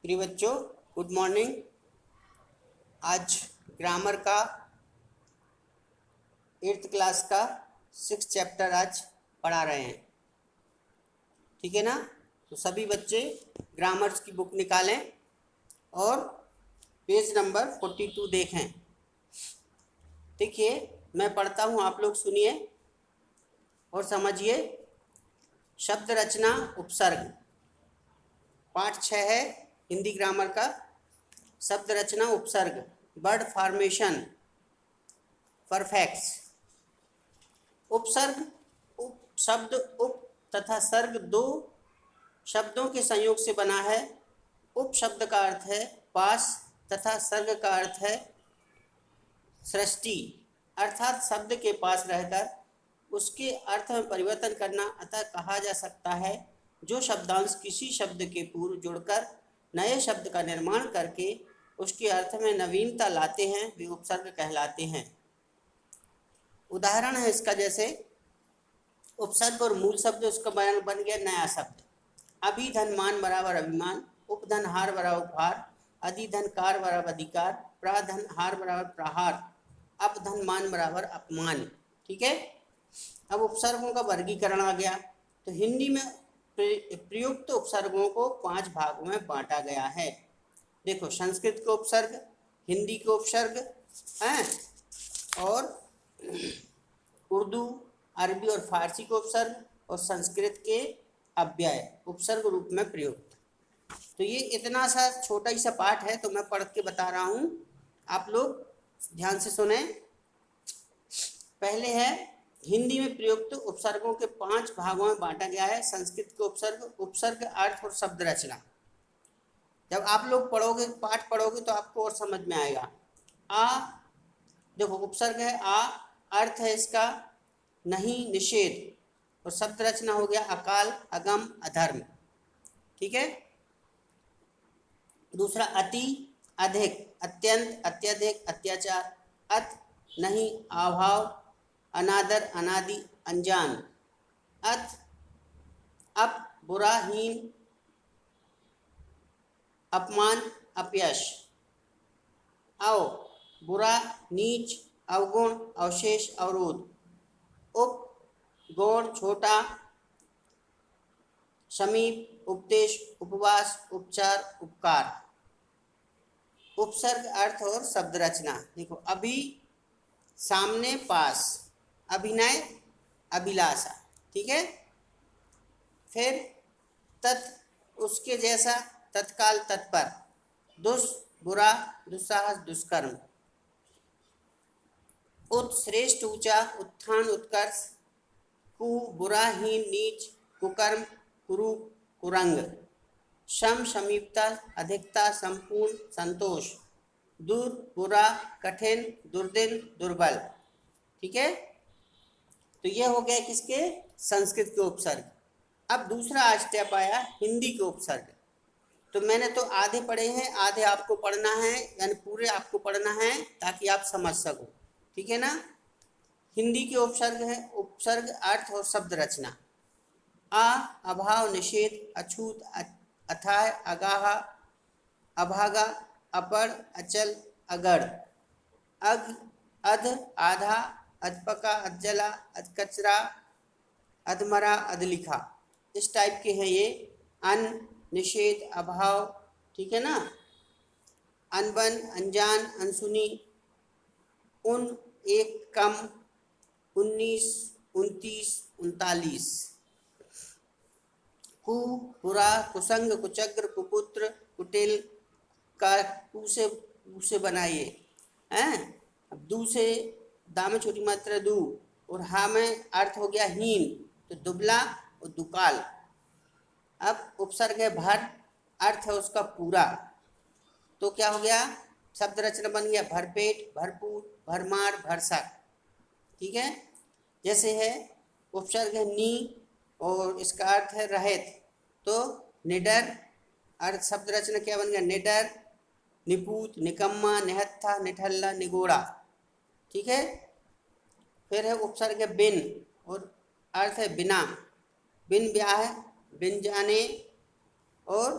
प्रिय बच्चों, good morning. आज ग्रामर का 8th क्लास का 6th चैप्टर आज पढ़ा रहे हैं, ठीक है ना। तो सभी बच्चे ग्रामर्स की बुक निकालें और पेज नंबर 42 देखें। देखिए, मैं पढ़ता हूँ, आप लोग सुनिए और समझिए। शब्द रचना उपसर्ग पाठ 6 है हिंदी ग्रामर का। शब्द रचना उपसर्ग, वर्ड फॉर्मेशन, परफेक्ट्स। उपसर्ग, उप शब्द उप तथा सर्ग दो शब्दों के संयोग से बना है। उप शब्द का अर्थ है पास तथा सर्ग का अर्थ है सृष्टि, अर्थात शब्द के पास रहकर उसके अर्थ में परिवर्तन करना। अतः कहा जा सकता है जो शब्दांश किसी शब्द के पूर्व जुड़कर नए शब्द का निर्माण करके उसके अर्थ में नवीनता लाते हैं वे उपसर्ग कहलाते हैं। उदाहरण है इसका, जैसे उपसर्ग और मूल शब्द उसका बन गया नया शब्द। अभिधनमान बराबर अभिमान, उपधनहार बराबर उपहार, अधिधनकार बराबर अधिकार, प्राधनहार बराबर प्रहार, अपधनमान बराबर अपमान। ठीक है। अब उपसर्गों का वर्गीकरण आ गया। तो हिंदी में प्रयुक्त उपसर्गों को 5 भागों में बांटा गया है। देखो, संस्कृत के उपसर्ग, हिंदी के उपसर्ग हैं, और उर्दू, अरबी और फारसी के उपसर्ग, और संस्कृत के अव्यय उपसर्ग रूप में प्रयुक्त। तो ये इतना सा छोटा ही सा पाठ है, तो मैं पढ़ के बता रहा हूँ, आप लोग ध्यान से सुने। पहले है हिंदी में प्रयुक्त उपसर्गों के 5 भागों में बांटा गया है। संस्कृत के उपसर्ग, उपसर्ग अर्थ और शब्द रचना। जब आप लोग पढ़ोगे, पाठ पढ़ोगे, तो आपको और समझ में आएगा। आ, देखो उपसर्ग है आ, अर्थ है इसका नहीं, निषेध, और शब्द रचना हो गया अकाल, अगम, अधर्म। ठीक है। दूसरा अति, अधिक, अत्यंत, अत्यधिक, अत्याचार। अत, नहीं, अभाव, अनादर, अनादि, अनजान। अत, अप, बुरा, हीन, अपमान, अपयश। अव, बुरा, नीच, अवगुण, अवशेष, अवरोध। उप, गौण, छोटा, समीप, उपदेश, उपवास, उपचार, उपकार। उपसर्ग अर्थ और शब्द रचना। देखो, अभी, सामने, पास, अभिनय, अभिलाषा। ठीक है। फिर तत्, उसके जैसा, तत्काल, तत्पर। दुष्, बुरा, दुस्साहस, दुष्कर्म। उत, श्रेष्ठ, ऊंचा, उत्थान, उत्कर्ष। कु, बुरा, हीन, नीच, कुकर्म, कुरूप, कुरंग। सम, समीपता, अधिकता, संपूर्ण, संतोष। दूर, बुरा, कठिन, दुर्दिन, दुर्बल। ठीक है। तो यह हो गया किसके, संस्कृत के उपसर्ग। अब दूसरा स्टेप आया हिंदी के उपसर्ग। तो मैंने तो आधे पढ़े हैं, आधे आपको पढ़ना है, यानी पूरे आपको पढ़ना है ताकि आप समझ सको। ठीक है ना। हिंदी के उपसर्ग है, उपसर्ग अर्थ और शब्द रचना। आ, अभाव, निषेध, अछूत, अथाह, अगाह, अभागा, अपर, अचल, अगड़। अग, अध, आधा, अधपका, अधजला, अधकचरा, अधमरा, अधलिखा। इस टाइप के हैं ये। अन, निषेध, अभाव। ठीक है ना। अनबन, अनजान, अनसुनी। उन, एक, कम, 19, 29, 39। कु, बुरा, कुसंग, कुचग्र, कुपुत्र, कुटिल। का कु से बनाइए हैं। अब दू से, दा में छोटी मात्रा दू, और हा में अर्थ हो गया हीन, तो दुबला और दुकाल। अब उपसर्ग है भर, अर्थ है उसका पूरा, तो क्या हो गया, शब्द रचना बन गया भरपेट, भरपूर, भरमार, भरसक। ठीक है। जैसे है उपसर्ग है नी, और इसका अर्थ है रहित, तो निडर, अर्थ शब्द रचना क्या बन गया, निडर, निपूत, निकम्मा, निहत्था, निठल्ला, निगोड़ा। ठीक है। फिर है उपसर्ग है बिन, और अर्थ है बिना, बिन ब्याह, बिन जाने, और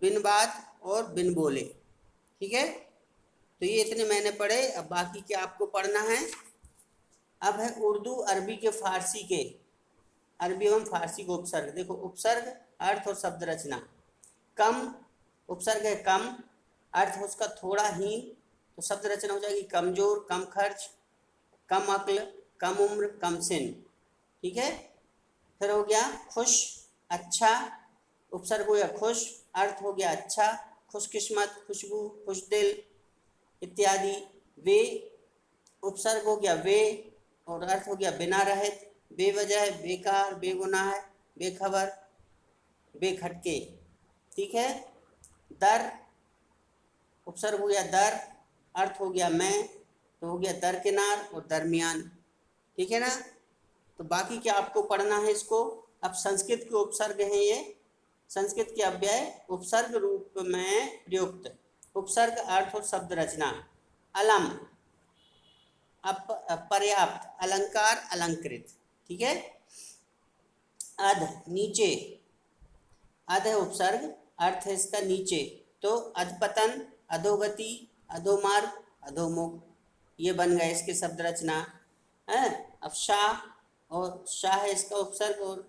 बिन बात, और बिन बोले। ठीक है, तो ये इतने मैंने पढ़े। अब बाकी क्या आपको पढ़ना है। अब है उर्दू अरबी के फारसी के, अरबी एवं फारसी को उपसर्ग। देखो उपसर्ग, अर्थ और शब्द रचना। कम उपसर्ग है कम, अर्थ है उसका थोड़ा ही, तो शब्द रचना हो जाएगी कमजोर, कम खर्च, कम अक्ल, कम उम्र, कम सिन। ठीक है, फिर हो गया खुश, अच्छा, उपसर्ग हो गया खुश, अर्थ हो गया अच्छा, खुशकिस्मत, खुशबू, खुशदिल इत्यादि। वे उपसर्ग हो गया वे, और अर्थ हो गया बिना रहित, बेवजह, बेकार, बेगुनाह, बेखबर, बेखटके। ठीक है, दर उपसर्ग हो गया दर, अर्थ हो गया मैं, तो हो गया दरकिनार और दरमियान। ठीक है ना। तो बाकी क्या आपको पढ़ना है इसको। अब संस्कृत के उपसर्ग हैं ये, संस्कृत के अव्यय उपसर्ग रूप में प्रयुक्त। उपसर्ग, अर्थ और शब्द रचना। अलम पर्याप्त, अलंकार, अलंकृत। ठीक है। अध नीचे, अध है उपसर्ग, अर्थ है इसका नीचे, तो अधपतन, अधोगति, अधोमार्ग, अधोमुख, ये बन गए इसके शब्द रचना है। अब शाह, और शाह है इसका उपसर्ग और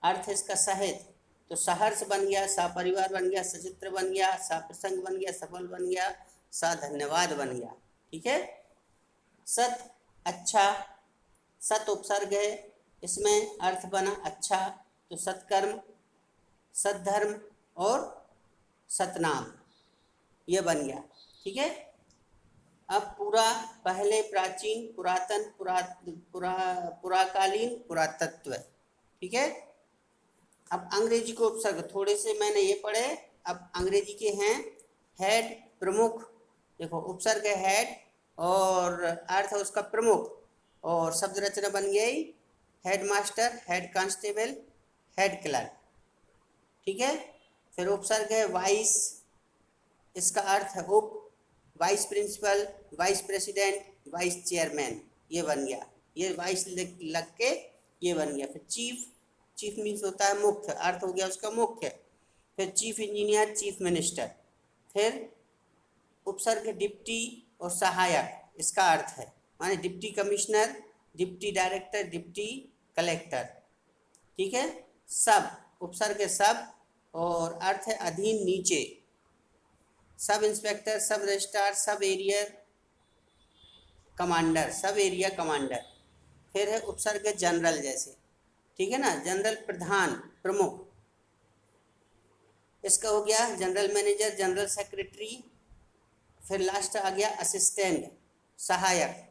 अर्थ है इसका सहित, तो सहर्ष बन गया, सपरिवार बन गया, सचित्र बन गया, सप्रसंग बन गया, सफल बन गया, धन्यवाद बन गया। ठीक है। सत अच्छा, सत उपसर्ग है, इसमें अर्थ बना अच्छा, तो सत्कर्म, सद्धर्म और सतनाम, ये बन गया। ठीक है। अब पूरा, पहले, प्राचीन, पुरातन, पुराकालीन, पुरातत्व। ठीक है। अब अंग्रेजी को उपसर्ग थोड़े से मैंने ये पढ़े। अब अंग्रेजी के हैं हेड, प्रमुख। देखो उपसर्ग है हेड और अर्थ है उसका प्रमुख, और शब्द रचना बन गई head master, head constable, head clerk. ठीक है। फिर उपसर्ग है वाइस, इसका अर्थ है उप, vice principal, vice president, vice chairman, ये बन गया, ये वाइस लग के ये बन गया। फिर चीफ, चीफ मीन्स होता है मुख्य, अर्थ हो गया उसका मुख्य। फिर चीफ इंजीनियर, चीफ मिनिस्टर। फिर उपसर्ग डिप्टी और सहायक, इसका अर्थ है माने deputy commissioner, deputy director, deputy collector. ठीक है। सब उपसर्ग है सब, और अर्थ है अधीन, नीचे, सब इंस्पेक्टर, सब रजिस्ट्रार, सब एरिया कमांडर, सब एरिया कमांडर। फिर है उपसर्ग जनरल जैसे, ठीक है ना, जनरल प्रधान, प्रमुख, इसका हो गया जनरल मैनेजर, जनरल सेक्रेटरी। फिर लास्ट आ गया असिस्टेंट, सहायक,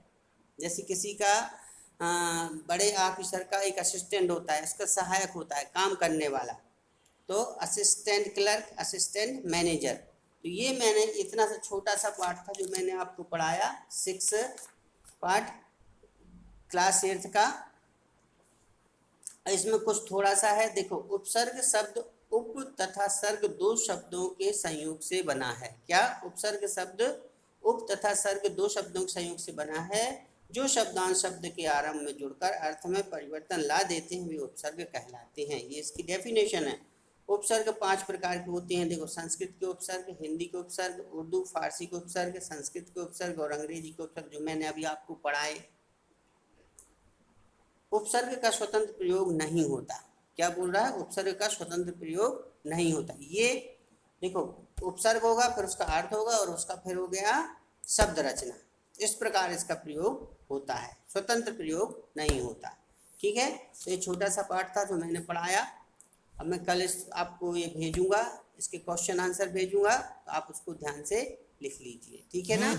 जैसे किसी का बड़े ऑफिसर का एक असिस्टेंट होता है, इसका सहायक होता है, काम करने वाला, तो असिस्टेंट क्लर्क, असिस्टेंट मैनेजर। तो ये मैंने इतना सा छोटा सा पार्ट था जो मैंने आपको पढ़ाया, 6 पार्ट क्लास 8 का। इसमें कुछ थोड़ा सा है, देखो उपसर्ग शब्द उप तथा सर्ग दो शब्दों के संयोग से बना है। क्या? उपसर्ग शब्द उप तथा सर्ग दो शब्दों के संयोग से बना है, जो शब्दांश शब्द के आरंभ में जुड़कर अर्थ में परिवर्तन ला देते हैं वे उपसर्ग कहलाते हैं। ये इसकी डेफिनेशन है। उपसर्ग 5 प्रकार के होते हैं। देखो, संस्कृत के उपसर्ग, हिंदी के उपसर्ग, उर्दू फारसी के उपसर्ग, संस्कृत के उपसर्ग और अंग्रेजी के उपसर्ग, जो मैंने अभी आपको पढ़ाए। उपसर्ग का स्वतंत्र प्रयोग नहीं होता। क्या बोल रहा है? उपसर्ग का स्वतंत्र प्रयोग नहीं होता। ये देखो, उपसर्ग होगा, फिर उसका अर्थ होगा, और उसका फिर हो गया शब्द रचना। इस प्रकार इसका प्रयोग होता है, स्वतंत्र प्रयोग नहीं होता। ठीक है। तो ये छोटा सा पाठ था जो मैंने पढ़ाया। अब मैं कल आपको ये भेजूंगा, इसके क्वेश्चन आंसर भेजूंगा, तो आप उसको ध्यान से लिख लीजिए। ठीक है ना।